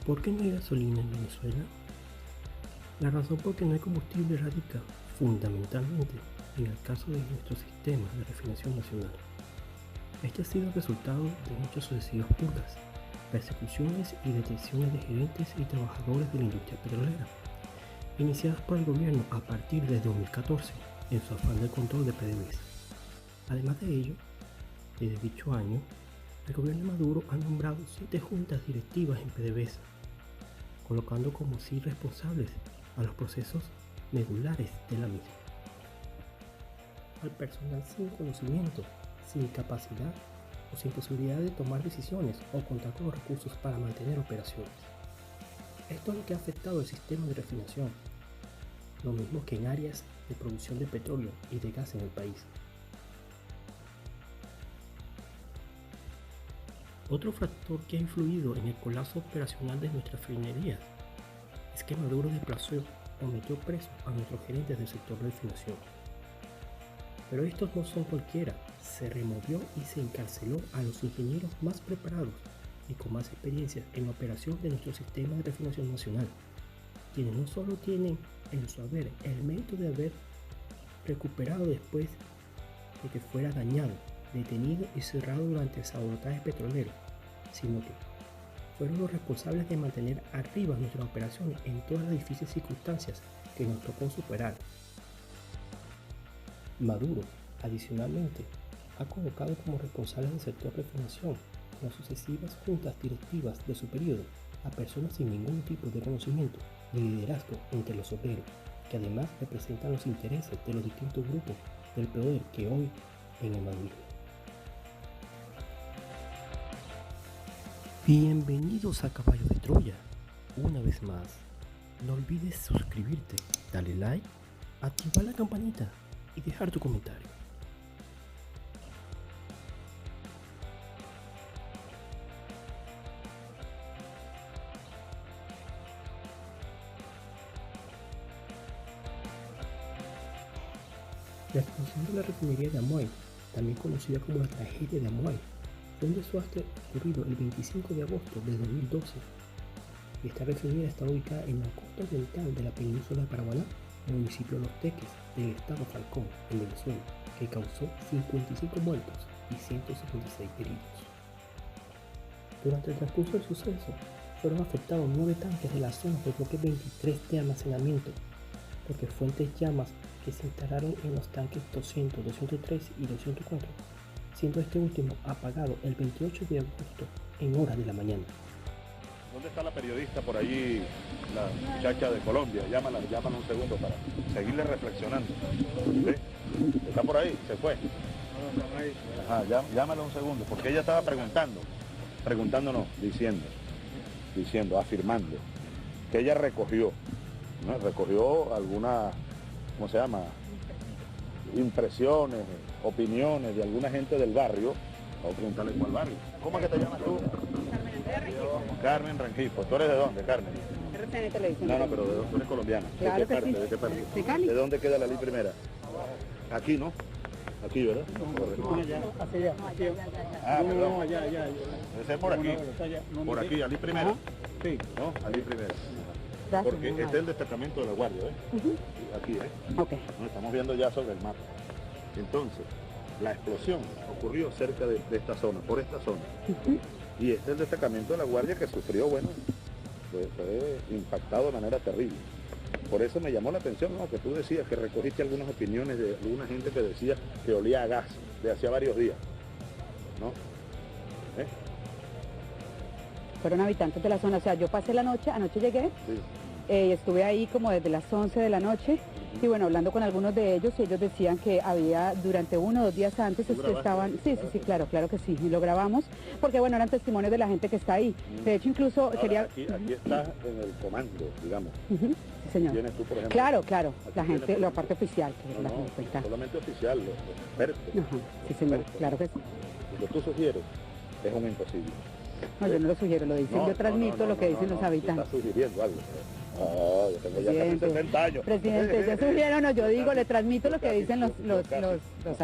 ¿Por qué no hay gasolina en Venezuela? La razón por qué no hay combustible radica fundamentalmente en el caso de nuestro sistema de refinación nacional. Este ha sido el resultado de muchas sucesivas purgas, persecuciones y detenciones de gerentes y trabajadores de la industria petrolera, iniciadas por el gobierno a partir de 2014 en su afán de control de PDVSA. Además de ello, desde dicho año, el gobierno de Maduro ha nombrado 7 juntas directivas en PDVSA, colocando como sí responsables a los procesos medulares de la misma. Al personal sin conocimiento, sin capacidad o sin posibilidad de tomar decisiones o contar con los recursos para mantener operaciones. Esto es lo que ha afectado el sistema de refinación, lo mismo que en áreas de producción de petróleo y de gas en el país. Otro factor que ha influido en el colapso operacional de nuestras refinerías es que Maduro desplazó o metió preso a nuestros gerentes del sector de refinación. Pero estos no son cualquiera, se removió y se encarceló a los ingenieros más preparados y con más experiencia en la operación de nuestro sistema de refinación nacional, quienes no solo tienen en su haber el mérito de haber recuperado después de que fuera dañado, detenido y cerrado durante el sabotaje petrolero, sino que fueron los responsables de mantener arriba nuestras operaciones en todas las difíciles circunstancias que nos tocó superar. Maduro, adicionalmente, ha colocado como responsables del sector de refinación en las sucesivas juntas directivas de su periodo a personas sin ningún tipo de conocimiento ni liderazgo entre los obreros, que además representan los intereses de los distintos grupos del poder que hoy en el madurismo. Bienvenidos a Caballo de Troya. Una vez más, no olvides suscribirte, darle like, activar la campanita y dejar tu comentario. La explosión de la refinería de Amoy, también conocida como la tragedia de Amoy, fue un desastre ocurrido el 25 de agosto de 2012. Esta refinería está ubicada en la costa oriental de la península de Paraguaná, municipio de Los Teques, del estado Falcón, en Venezuela, que causó 55 muertos y 156 heridos. Durante el transcurso del suceso, fueron afectados 9 tanques de la zona del bloque 23 de almacenamiento, porque fuentes llamas que se instalaron en los tanques 200, 203 y 204, siendo este último apagado el 28 de agosto en horas de la mañana. ¿Dónde está la periodista por allí, la muchacha de Colombia? Llámala un segundo para seguirle reflexionando. ¿Sí? ¿Está por ahí? ¿Se fue? Ajá, llámala un segundo, porque ella estaba diciendo, afirmando, que ella recogió, ¿no? Recogió algunas, ¿cómo se llama? Impresiones, opiniones de alguna gente del barrio. Vamos a preguntarle cuál barrio. ¿Cómo es que te llamas tú? Carmen Rengifo. ¿Tú eres de dónde, Carmen? RCN Televisión. No, pero tú eres colombiana. Claro ¿De qué que parte? sí. ¿De qué parte? De Cali. ¿De dónde queda la ley primera? Aquí, ¿no? Aquí, ¿verdad? Correcto. Hacia allá. Ah, perdón. allá. Debe ser por aquí. Por aquí, Ali primero. Sí. ¿No? Ali primero. Gracias, Porque este es el destacamento de la Guardia, ¿eh? Aquí, ¿eh? Ok. Nos estamos viendo ya sobre el mapa. Entonces, la explosión ocurrió cerca de esta zona, por esta zona. Y este es el destacamento de la Guardia que sufrió, bueno, fue impactado de manera terrible. Por eso me llamó la atención, ¿no? Que tú decías que recogiste algunas opiniones de alguna gente que decía que olía a gas de hacía varios días, ¿no? ¿Eh? Fueron habitantes de la zona, o sea, yo pasé la noche, anoche llegué, Sí. Estuve ahí como desde las 11 de la noche, y bueno, hablando con algunos de ellos, y ellos decían que había durante 1 o 2 días antes estaban, sí, claro que sí, y lo grabamos, porque bueno, eran testimonios de la gente que está ahí. De hecho, incluso Ahora, quería... aquí estás en el comando, digamos. Sí, señor. Tienes tú, por ejemplo. Claro, aquí la gente, tienes, la parte oficial, que es la no, gente que está. solamente oficial, los expertos. Ajá, sí, señor, Expertos. claro que sí. Lo que tú sugieres es un imposible. No, yo no lo sugiero, lo dicen, yo transmito lo que dicen los habitantes. Estás sugiriendo algo. Ah, yo tengo ya casi 70 años. Presidente, yo sugiero, no, yo digo, le transmito lo que Casi, dicen los Está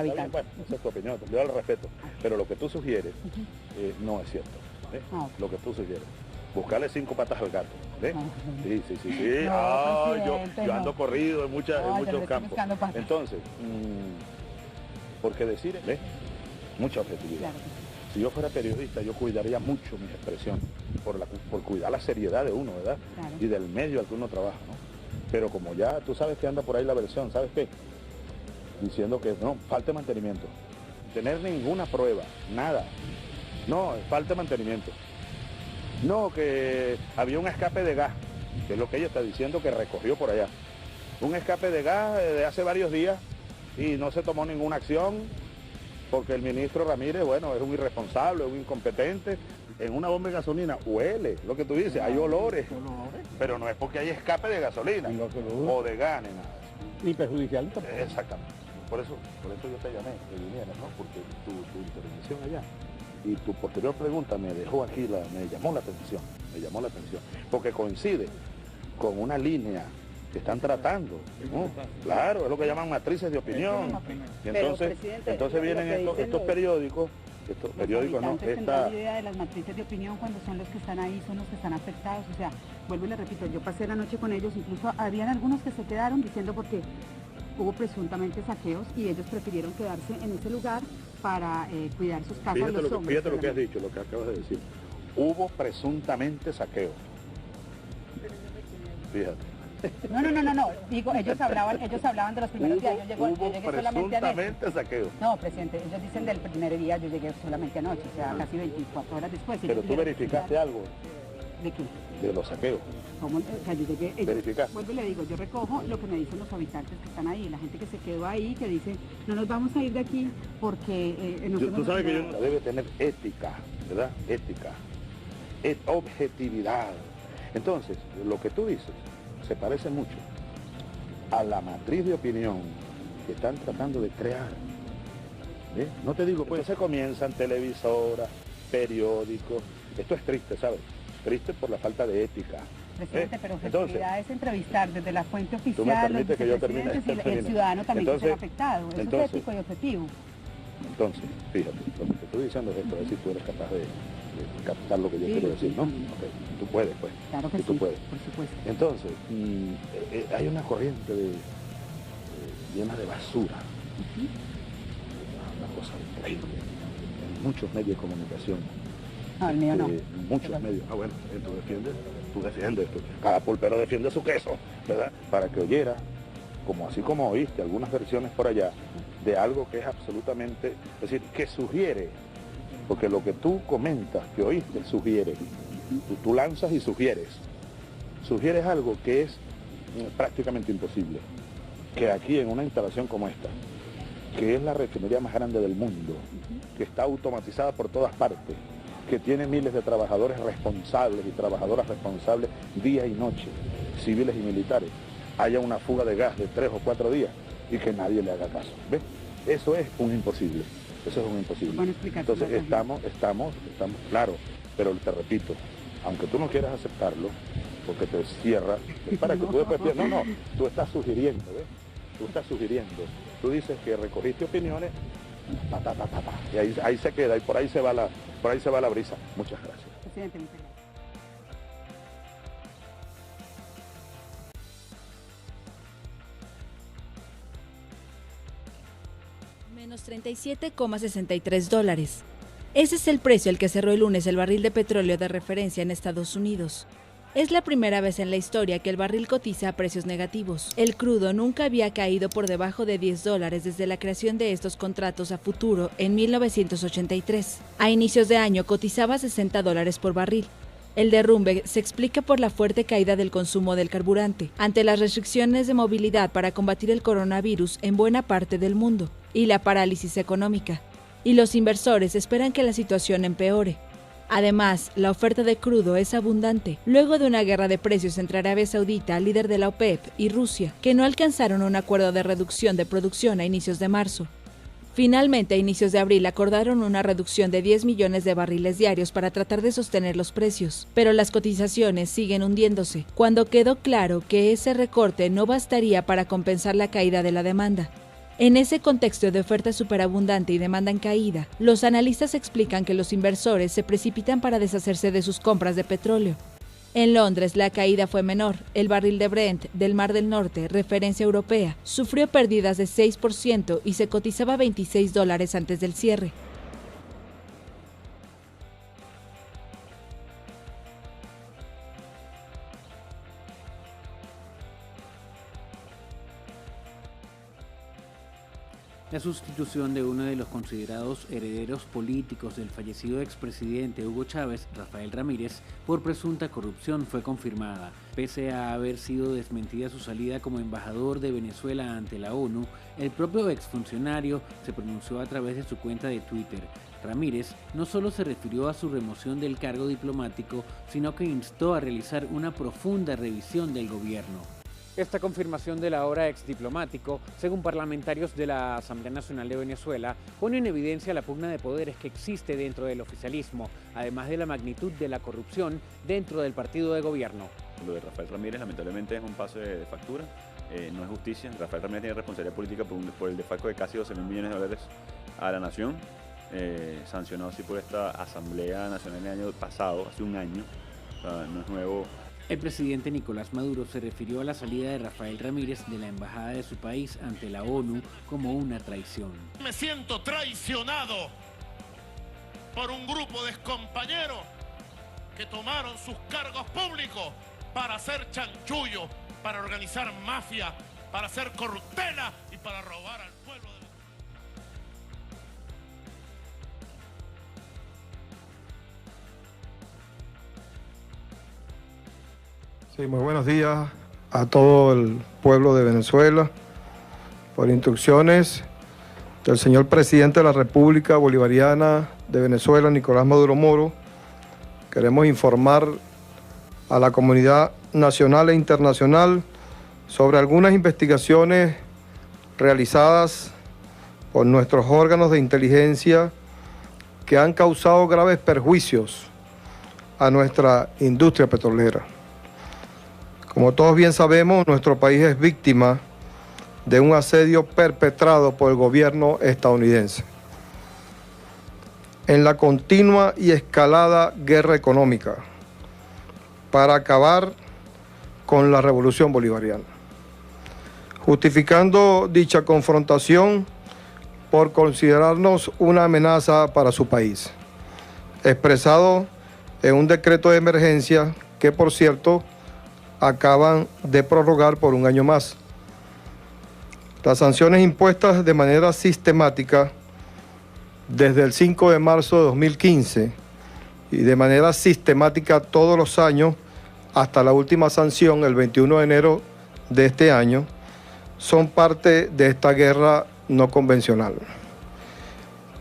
bien, habitantes. bueno, esa es tu opinión, yo la respeto. Pero lo que tú sugieres no es cierto. ¿eh? Ah, ok. Lo que tú sugieres. buscarle 5 patas al gato. ¿Ves? Sí. No, Yo ando corrido en muchos estoy campos. buscando patas. Entonces, porque decir, ¿ves? Mucha objetividad. Claro. Si yo fuera periodista, yo cuidaría mucho mis expresiones, por cuidar la seriedad de uno, ¿verdad? Claro. Y del medio al que uno trabaja, ¿no? Pero como ya tú sabes que anda por ahí la versión, ¿sabes qué? Diciendo que no, falta de mantenimiento. Tener ninguna prueba, nada. No, falta de mantenimiento. No, que había un escape de gas, que es lo que ella está diciendo que recogió por allá. Un escape de gas de hace varios días y no se tomó ninguna acción porque el ministro Ramírez, bueno, es un irresponsable, un incompetente. En una bomba de gasolina huele, lo que tú dices, hay olores, pero no es porque hay escape de gasolina o de gas ni nada. Ni perjudicial. Exactamente. Por eso yo te llamé, que vinieras, ¿no? Porque tu intervención allá y tu posterior pregunta me dejó aquí, me llamó la atención, porque coincide con una línea que están tratando, ¿no? Claro, es lo que llaman matrices de opinión. Y entonces vienen estos periódicos, no, la idea de las matrices de opinión cuando son los que están ahí, son los que están afectados. O sea, vuelvo y le repito, yo pasé la noche con ellos, incluso habían algunos que se quedaron diciendo porque hubo presuntamente saqueos y ellos prefirieron quedarse en ese lugar para cuidar sus casas. Fíjate lo que has dicho, lo que acabas de decir. Hubo presuntamente saqueo. Fíjate. No. Digo, ellos hablaban de los primeros días. Yo llegué solamente anoche. Presuntamente saqueo. No, presidente, ellos dicen del primer día, yo llegué solamente anoche, o sea, casi 24 horas después. Pero tú verificaste algo ¿de qué? de los saqueos. ¿Cómo? O sea, yo llegué, ¿Verificaste? vuelvo y le digo, yo recojo lo que me dicen los habitantes que están ahí, la gente que se quedó ahí, que dice, no nos vamos a ir de aquí porque... tú sabes que yo debe tener ética, ¿verdad? Ética, objetividad. Entonces, lo que tú dices se parece mucho a la matriz de opinión que están tratando de crear. ¿Ves? No te digo, pues se comienzan televisoras, periódicos. Esto es triste, ¿sabes? Triste por la falta de ética. Presidente, pero objetividad es entrevistar desde la fuente oficial, los que yo termine, y el ciudadano también que sea afectado. Eso es ético y objetivo. Entonces, fíjate, lo que te estoy diciendo es esto, a ver si tú eres capaz de captar lo que yo quiero decir, ¿no? Okay. Tú puedes, pues. Claro que tú sí, puedes. por supuesto. Entonces, hay una corriente llena de basura. Una cosa increíble. En muchos medios de comunicación. No, el mío no. Muchos medios. Ah, bueno, tú defiendes esto. Cada pulpero defiende su queso, ¿verdad? Para que oyera, así como oíste algunas versiones por allá, de algo que es absolutamente, es decir, que sugiere, porque lo que tú comentas, que oíste, sugiere. Tú lanzas y sugieres. Sugieres algo que es prácticamente imposible. Que aquí en una instalación como esta, que es la refinería más grande del mundo, que está automatizada por todas partes, que tiene miles de trabajadores responsables y trabajadoras responsables día y noche, civiles y militares, haya una fuga de gas de 3 o 4 días y que nadie le haga caso. ¿Ves? Eso es un imposible. Eso es un imposible. Bueno, entonces estamos, claro, pero te repito, aunque tú no quieras aceptarlo, porque te cierra, es para que tú después pienses, no, tú estás sugiriendo, ¿ves? Tú estás sugiriendo. Tú dices que recogiste opiniones, y ahí se queda, y por ahí se va la brisa. Muchas gracias. Presidente, muchas gracias. Menos $37,63. Ese es el precio al que cerró el lunes el barril de petróleo de referencia en Estados Unidos. Es la primera vez en la historia que el barril cotiza a precios negativos. El crudo nunca había caído por debajo de $10 desde la creación de estos contratos a futuro en 1983. A inicios de año cotizaba $60 por barril. El derrumbe se explica por la fuerte caída del consumo del carburante, ante las restricciones de movilidad para combatir el coronavirus en buena parte del mundo, y la parálisis económica. Y los inversores esperan que la situación empeore. Además, la oferta de crudo es abundante, luego de una guerra de precios entre Arabia Saudita, líder de la OPEP, y Rusia, que no alcanzaron un acuerdo de reducción de producción a inicios de marzo. Finalmente, a inicios de abril acordaron una reducción de 10 millones de barriles diarios para tratar de sostener los precios, pero las cotizaciones siguen hundiéndose, cuando quedó claro que ese recorte no bastaría para compensar la caída de la demanda. En ese contexto de oferta superabundante y demanda en caída, los analistas explican que los inversores se precipitan para deshacerse de sus compras de petróleo. En Londres, la caída fue menor. El barril de Brent del Mar del Norte, referencia europea, sufrió pérdidas de 6% y se cotizaba a $26 antes del cierre. La sustitución de uno de los considerados herederos políticos del fallecido expresidente Hugo Chávez, Rafael Ramírez, por presunta corrupción fue confirmada. Pese a haber sido desmentida su salida como embajador de Venezuela ante la ONU, el propio exfuncionario se pronunció a través de su cuenta de Twitter. Ramírez no solo se refirió a su remoción del cargo diplomático, sino que instó a realizar una profunda revisión del gobierno. Esta confirmación del ahora exdiplomático, según parlamentarios de la Asamblea Nacional de Venezuela, pone en evidencia la pugna de poderes que existe dentro del oficialismo, además de la magnitud de la corrupción dentro del partido de gobierno. Lo de Rafael Ramírez lamentablemente es un pase de factura, no es justicia. Rafael Ramírez tiene responsabilidad política por el desfalco de casi 12.000 millones de dólares a la nación, sancionado así por esta Asamblea Nacional el año pasado, hace un año, o sea, no es nuevo. El presidente Nicolás Maduro se refirió a la salida de Rafael Ramírez de la embajada de su país ante la ONU como una traición. Me siento traicionado por un grupo de excompañeros que tomaron sus cargos públicos para hacer chanchullo, para organizar mafia, para hacer corruptela y para robar al pueblo. Sí, muy buenos días a todo el pueblo de Venezuela. Por instrucciones del señor presidente de la República Bolivariana de Venezuela, Nicolás Maduro Moro, queremos informar a la comunidad nacional e internacional sobre algunas investigaciones realizadas por nuestros órganos de inteligencia que han causado graves perjuicios a nuestra industria petrolera. Como todos bien sabemos, nuestro país es víctima de un asedio perpetrado por el gobierno estadounidense en la continua y escalada guerra económica para acabar con la revolución bolivariana, justificando dicha confrontación por considerarnos una amenaza para su país, expresado en un decreto de emergencia que, por cierto, acaban de prorrogar por un año más. Las sanciones impuestas de manera sistemática desde el 5 de marzo de 2015 y de manera sistemática todos los años hasta la última sanción el 21 de enero de este año son parte de esta guerra no convencional,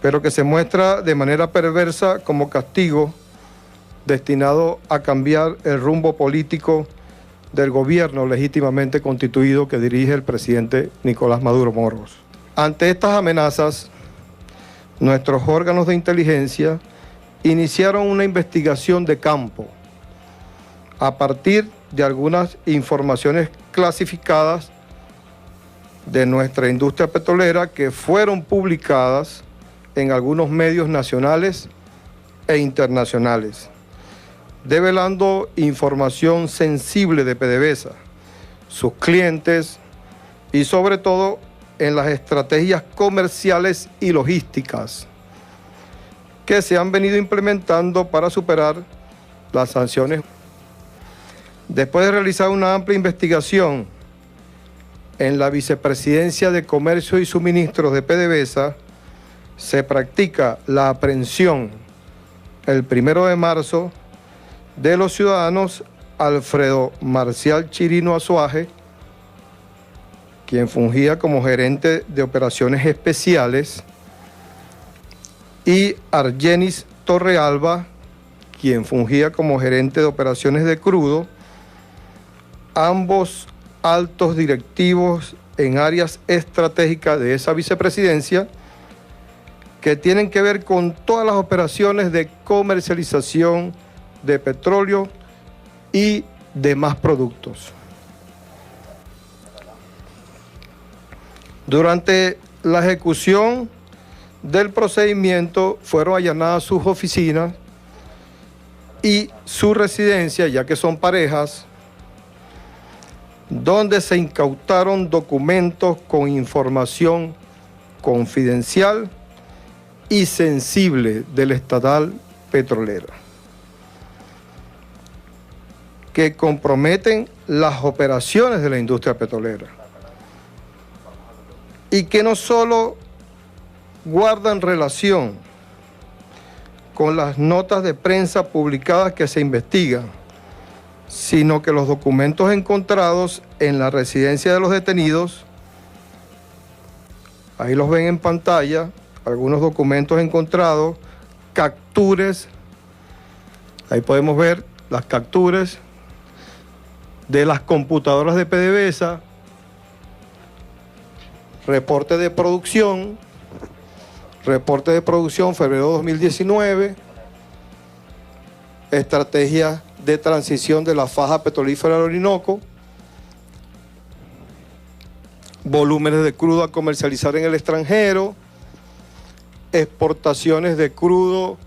pero que se muestra de manera perversa como castigo destinado a cambiar el rumbo político del gobierno legítimamente constituido que dirige el presidente Nicolás Maduro Moros. Ante estas amenazas, nuestros órganos de inteligencia iniciaron una investigación de campo a partir de algunas informaciones clasificadas de nuestra industria petrolera que fueron publicadas en algunos medios nacionales e internacionales, develando información sensible de PDVSA, sus clientes y sobre todo en las estrategias comerciales y logísticas que se han venido implementando para superar las sanciones. Después de realizar una amplia investigación en la Vicepresidencia de Comercio y Suministros de PDVSA, se practica la aprehensión el 1 de marzo de los ciudadanos Alfredo Marcial Chirino Azuaje, quien fungía como gerente de operaciones especiales, y Argenis Torrealba, quien fungía como gerente de operaciones de crudo, ambos altos directivos en áreas estratégicas de esa vicepresidencia que tienen que ver con todas las operaciones de comercialización de petróleo y demás productos. Durante la ejecución del procedimiento fueron allanadas sus oficinas y su residencia, ya que son parejas, donde se incautaron documentos con información confidencial y sensible de la estatal petrolera, que comprometen las operaciones de la industria petrolera y que no solo guardan relación con las notas de prensa publicadas que se investigan, sino que los documentos encontrados en la residencia de los detenidos, ahí los ven en pantalla, algunos documentos encontrados, capturas, ahí podemos ver las capturas de las computadoras de PDVSA, reporte de producción febrero 2019, estrategia de transición de la faja petrolífera del Orinoco, volúmenes de crudo a comercializar en el extranjero, exportaciones de crudo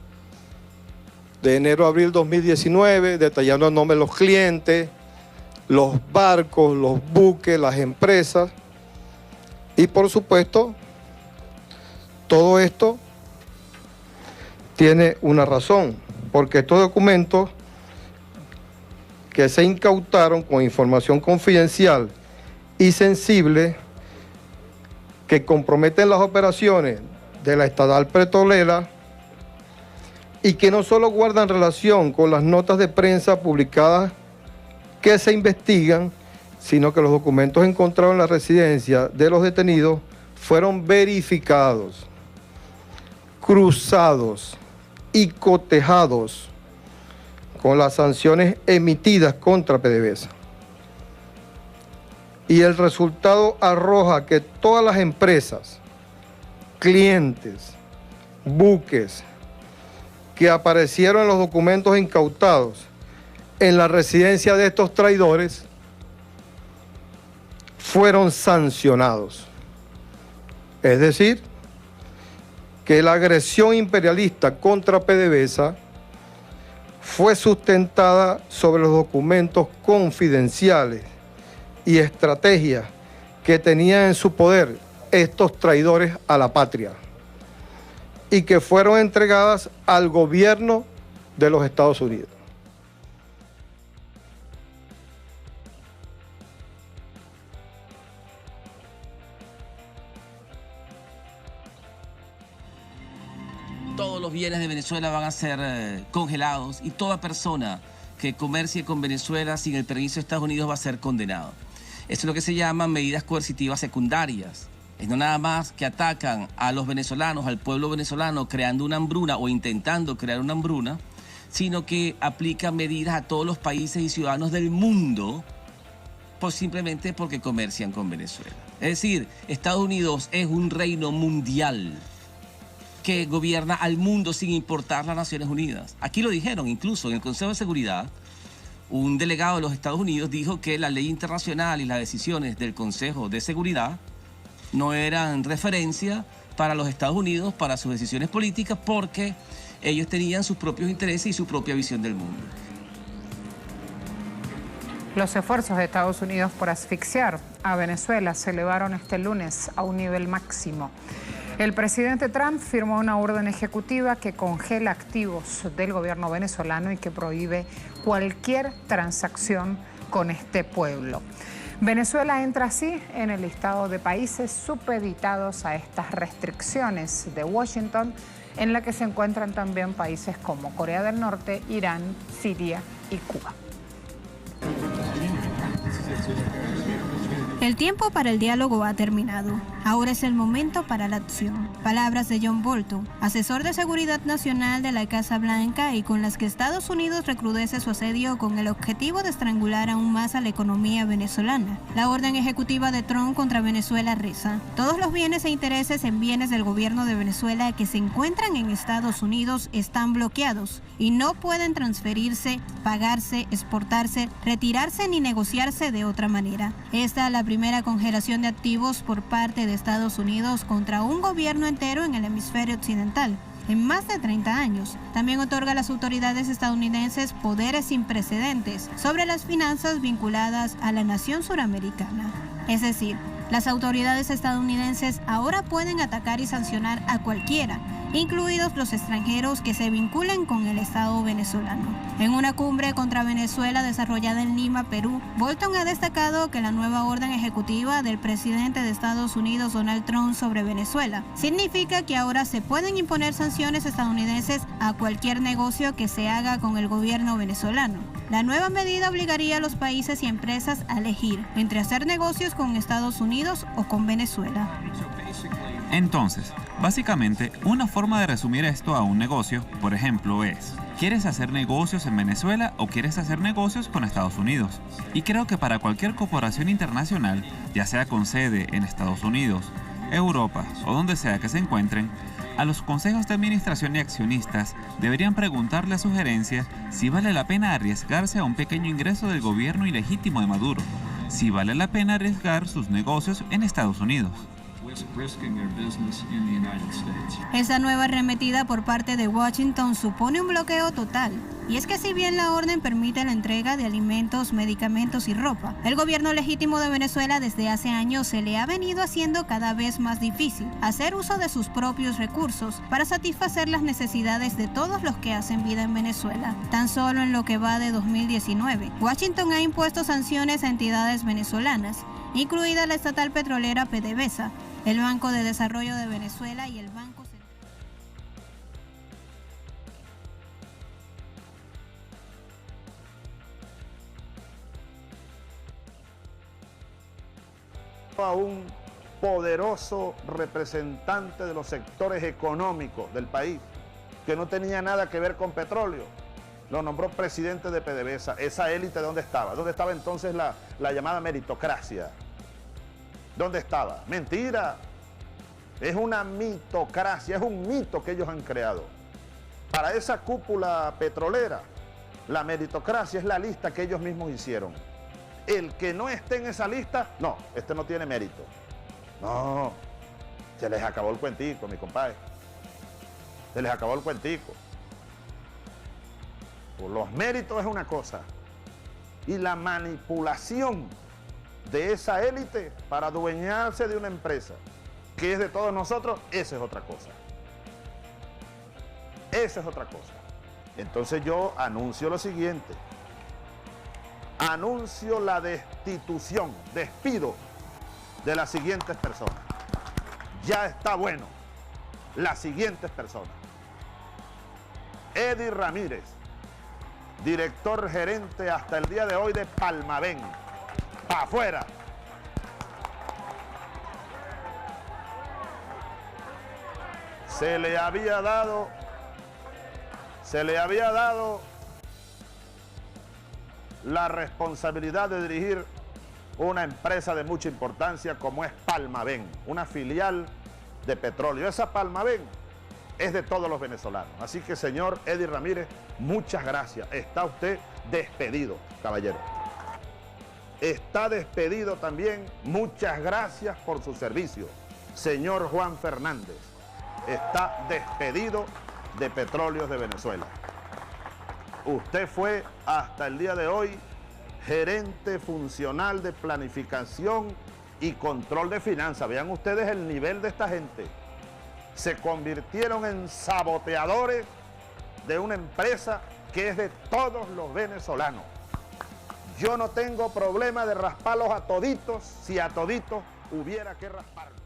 de enero a abril 2019, detallando el nombre de los clientes, los barcos, los buques, las empresas y por supuesto todo esto tiene una razón, porque estos documentos que se incautaron con información confidencial y sensible que comprometen las operaciones de la estatal petrolera y que no solo guardan relación con las notas de prensa publicadas que se investigan, sino que los documentos encontrados en la residencia de los detenidos fueron verificados, cruzados y cotejados con las sanciones emitidas contra PDVSA. Y el resultado arroja que todas las empresas, clientes, buques que aparecieron en los documentos incautados en la residencia de estos traidores fueron sancionados. Es decir, que la agresión imperialista contra PDVSA fue sustentada sobre los documentos confidenciales y estrategias que tenían en su poder estos traidores a la patria y que fueron entregadas al gobierno de los Estados Unidos. Todos los bienes de Venezuela van a ser congelados y toda persona que comercie con Venezuela sin el permiso de Estados Unidos va a ser condenado. Eso es lo que se llaman medidas coercitivas secundarias. Es no nada más que atacan a los venezolanos, al pueblo venezolano, creando una hambruna o intentando crear una hambruna, sino que aplican medidas a todos los países y ciudadanos del mundo simplemente porque comercian con Venezuela. Es decir, Estados Unidos es un reino mundial que gobierna al mundo sin importar las Naciones Unidas. Aquí lo dijeron, incluso en el Consejo de Seguridad, un delegado de los Estados Unidos dijo que la ley internacional y las decisiones del Consejo de Seguridad no eran referencia para los Estados Unidos, para sus decisiones políticas, porque ellos tenían sus propios intereses y su propia visión del mundo. Los esfuerzos de Estados Unidos por asfixiar a Venezuela se elevaron este lunes a un nivel máximo. El presidente Trump firmó una orden ejecutiva que congela activos del gobierno venezolano y que prohíbe cualquier transacción con este pueblo. Venezuela entra así en el listado de países supeditados a estas restricciones de Washington, en la que se encuentran también países como Corea del Norte, Irán, Siria y Cuba. El tiempo para el diálogo ha terminado. Ahora es el momento para la acción. Palabras de John Bolton, asesor de seguridad nacional de la Casa Blanca y con las que Estados Unidos recrudece su asedio con el objetivo de estrangular aún más a la economía venezolana. La orden ejecutiva de Trump contra Venezuela reza: todos los bienes e intereses en bienes del gobierno de Venezuela que se encuentran en Estados Unidos están bloqueados y no pueden transferirse, pagarse, exportarse, retirarse ni negociarse de otra manera. Esta es la primera congelación de activos por parte de Estados Unidos contra un gobierno entero en el hemisferio occidental en más de 30 años. También otorga a las autoridades estadounidenses poderes sin precedentes sobre las finanzas vinculadas a la nación suramericana. Es decir, las autoridades estadounidenses ahora pueden atacar y sancionar a cualquiera, incluidos los extranjeros que se vinculen con el Estado venezolano. En una cumbre contra Venezuela desarrollada en Lima, Perú, Bolton ha destacado que la nueva orden ejecutiva del presidente de Estados Unidos, Donald Trump, sobre Venezuela significa que ahora se pueden imponer sanciones estadounidenses a cualquier negocio que se haga con el gobierno venezolano. La nueva medida obligaría a los países y empresas a elegir entre hacer negocios con Estados Unidos o con Venezuela. Entonces, básicamente, una forma de resumir esto a un negocio, por ejemplo, es: ¿quieres hacer negocios en Venezuela o quieres hacer negocios con Estados Unidos? Y creo que para cualquier corporación internacional, ya sea con sede en Estados Unidos, Europa o donde sea que se encuentren, a los consejos de administración y accionistas deberían preguntarle a su gerencia si vale la pena arriesgarse a un pequeño ingreso del gobierno ilegítimo de Maduro, si vale la pena arriesgar sus negocios en Estados Unidos. Esta nueva arremetida por parte de Washington supone un bloqueo total. Y es que si bien la orden permite la entrega de alimentos, medicamentos y ropa, el gobierno legítimo de Venezuela desde hace años se le ha venido haciendo cada vez más difícil hacer uso de sus propios recursos para satisfacer las necesidades de todos los que hacen vida en Venezuela. Tan solo en lo que va de 2019, Washington ha impuesto sanciones a entidades venezolanas, incluida la estatal petrolera PDVSA, el Banco de Desarrollo de Venezuela y el Banco Central. A un poderoso representante de los sectores económicos del país, que no tenía nada que ver con petróleo, lo nombró presidente de PDVSA. Esa élite, ¿dónde estaba? ¿Dónde estaba entonces la llamada meritocracia? ¿Dónde estaba? Mentira. Es una mitocracia, es un mito que ellos han creado. Para esa cúpula petrolera, la meritocracia es la lista que ellos mismos hicieron. El que no esté en esa lista, no, este no tiene mérito. No, se les acabó el cuentico, mi compadre. Se les acabó el cuentico. Los méritos es una cosa, y la manipulación de esa élite para adueñarse de una empresa que es de todos nosotros, esa es otra cosa. Esa es otra cosa. Entonces yo anuncio lo siguiente. Anuncio la destitución, despido de las siguientes personas. Ya está bueno. Las siguientes personas. Eddie Ramírez, director gerente hasta el día de hoy de Palmaven. ¡Pa' afuera! Se le había dado la responsabilidad de dirigir una empresa de mucha importancia como es Palmaven, una filial de petróleo. Esa Palmaven es de todos los venezolanos. Así que, señor Eddie Ramírez, muchas gracias. Está usted despedido, caballero. Está despedido también. Muchas gracias por su servicio. Señor Juan Fernández, está despedido de Petróleos de Venezuela. Usted fue hasta el día de hoy gerente funcional de planificación y control de finanzas. Vean ustedes el nivel de esta gente. Se convirtieron en saboteadores de una empresa que es de todos los venezolanos. Yo no tengo problema de rasparlos a toditos si a toditos hubiera que rasparlos.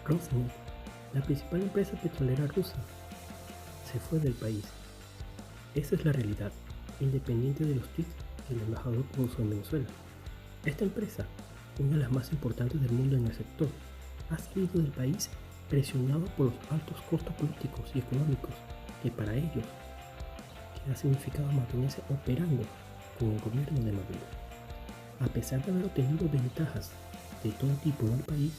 Rosneft, la principal empresa petrolera rusa, se fue del país. Esa es la realidad, independiente de los tweets del embajador ruso en Venezuela. Esta empresa, una de las más importantes del mundo en el sector, ha salido del país presionado por los altos costos políticos y económicos que para ellos ha significado mantenerse operando con el gobierno de Maduro. A pesar de haber obtenido ventajas de todo tipo en el país,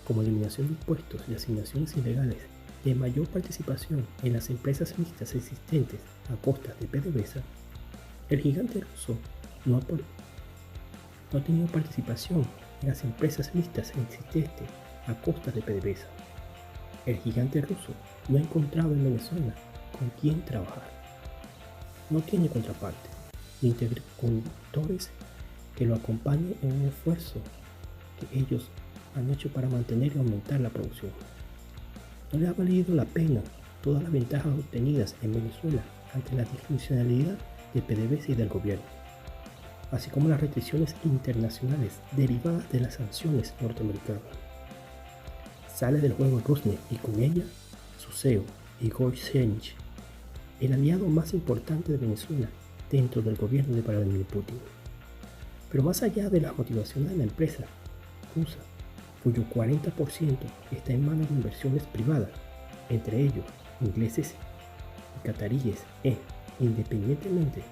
como eliminación de impuestos y asignaciones ilegales de mayor participación en las empresas mixtas existentes a costa de PDVSA, el gigante ruso no ha tenido participación en las empresas mixtas existentes a costa de PDVSA. El gigante ruso no ha encontrado en Venezuela con quién trabajar. No tiene contraparte, ni interlocutores que lo acompañen en un esfuerzo que ellos han hecho para mantener y aumentar la producción. No le ha valido la pena todas las ventajas obtenidas en Venezuela ante la disfuncionalidad de PDVSA y del gobierno, así como las restricciones internacionales derivadas de las sanciones norteamericanas. Sale del juego Rosneft y con ella su CEO, Igor Shevchenko, el aliado más importante de Venezuela dentro del gobierno de Vladimir Putin. Pero más allá de las motivaciones de la empresa rusa, cuyo 40% está en manos de inversiones privadas, entre ellos ingleses y cataríes, independientemente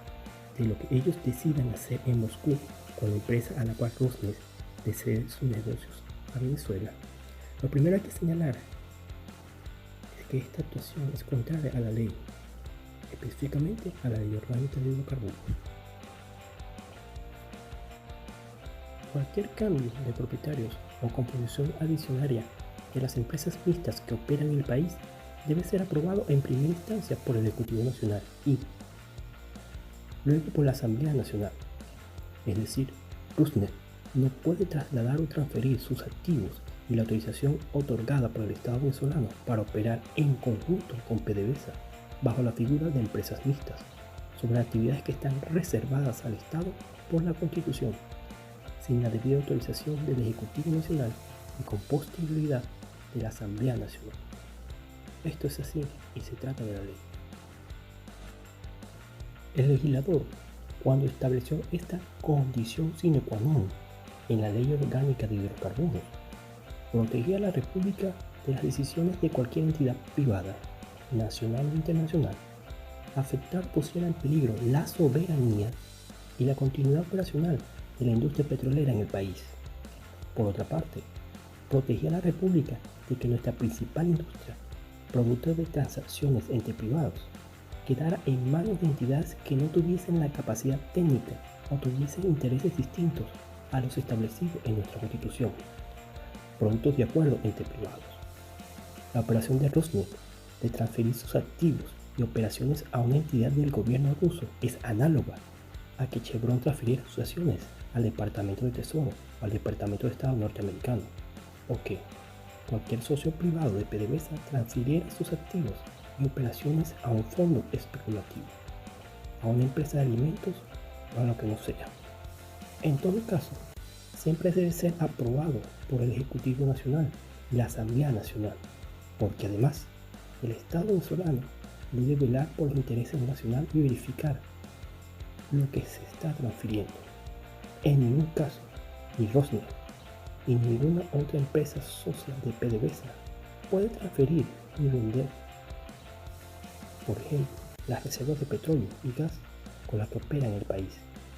de lo que ellos decidan hacer en Moscú con la empresa a la cual Rosneft desea sus negocios a Venezuela, lo primero que hay que señalar es que esta actuación es contraria a la ley, específicamente a la Ley Orgánica de Hidrocarburos. Cualquier cambio de propietarios o composición adicionaria de las empresas mixtas que operan en el país debe ser aprobado en primera instancia por el Ejecutivo Nacional y luego por la Asamblea Nacional. Es decir, Rosneft no puede trasladar o transferir sus activos y la autorización otorgada por el Estado venezolano para operar en conjunto con PDVSA bajo la figura de empresas mixtas sobre actividades que están reservadas al Estado por la Constitución, sin la debida autorización del Ejecutivo Nacional y con posterioridad de la Asamblea Nacional. Esto es así y se trata de la ley. El legislador, cuando estableció esta condición sine qua non en la Ley Orgánica de Hidrocarburos, protegía a la República de las decisiones de cualquier entidad privada, nacional o internacional, afectar o pusiera en peligro la soberanía y la continuidad operacional de la industria petrolera en el país. Por otra parte, protegía a la República de que nuestra principal industria, producto de transacciones entre privados, quedara en manos de entidades que no tuviesen la capacidad técnica o tuviesen intereses distintos a los establecidos en nuestra Constitución, productos de acuerdo entre privados. La operación de Rosneft de transferir sus activos y operaciones a una entidad del gobierno ruso es análoga a que Chevron transfiriera sus acciones al Departamento de Tesoro o al Departamento de Estado norteamericano, o que cualquier socio privado de PDVSA transfiriera sus activos y operaciones a un fondo especulativo, a una empresa de alimentos o a lo que no sea. En todo caso, siempre debe ser aprobado por el Ejecutivo Nacional y la Asamblea Nacional, porque además el Estado venezolano debe velar por los intereses nacionales y verificar lo que se está transfiriendo. En ningún caso, ni Rosneft ni ninguna otra empresa socia de PDVSA puede transferir ni vender, por ejemplo, las reservas de petróleo y gas con las que opera en el país,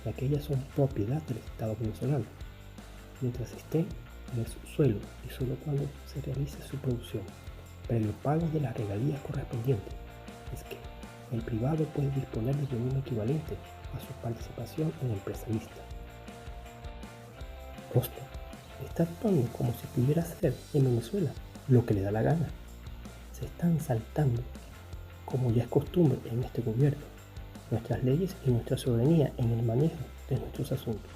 ya que ellas son propiedad del Estado venezolano, mientras estén en el subsuelo y solo cuando se realice su producción, previo pago de las regalías correspondientes. Es que el privado puede disponer de volumen equivalente a su participación en la empresa mixta. Rosneft está actuando como si pudiera hacer en Venezuela lo que le da la gana. Se están saltando, como ya es costumbre en este gobierno, nuestras leyes y nuestra soberanía en el manejo de nuestros asuntos.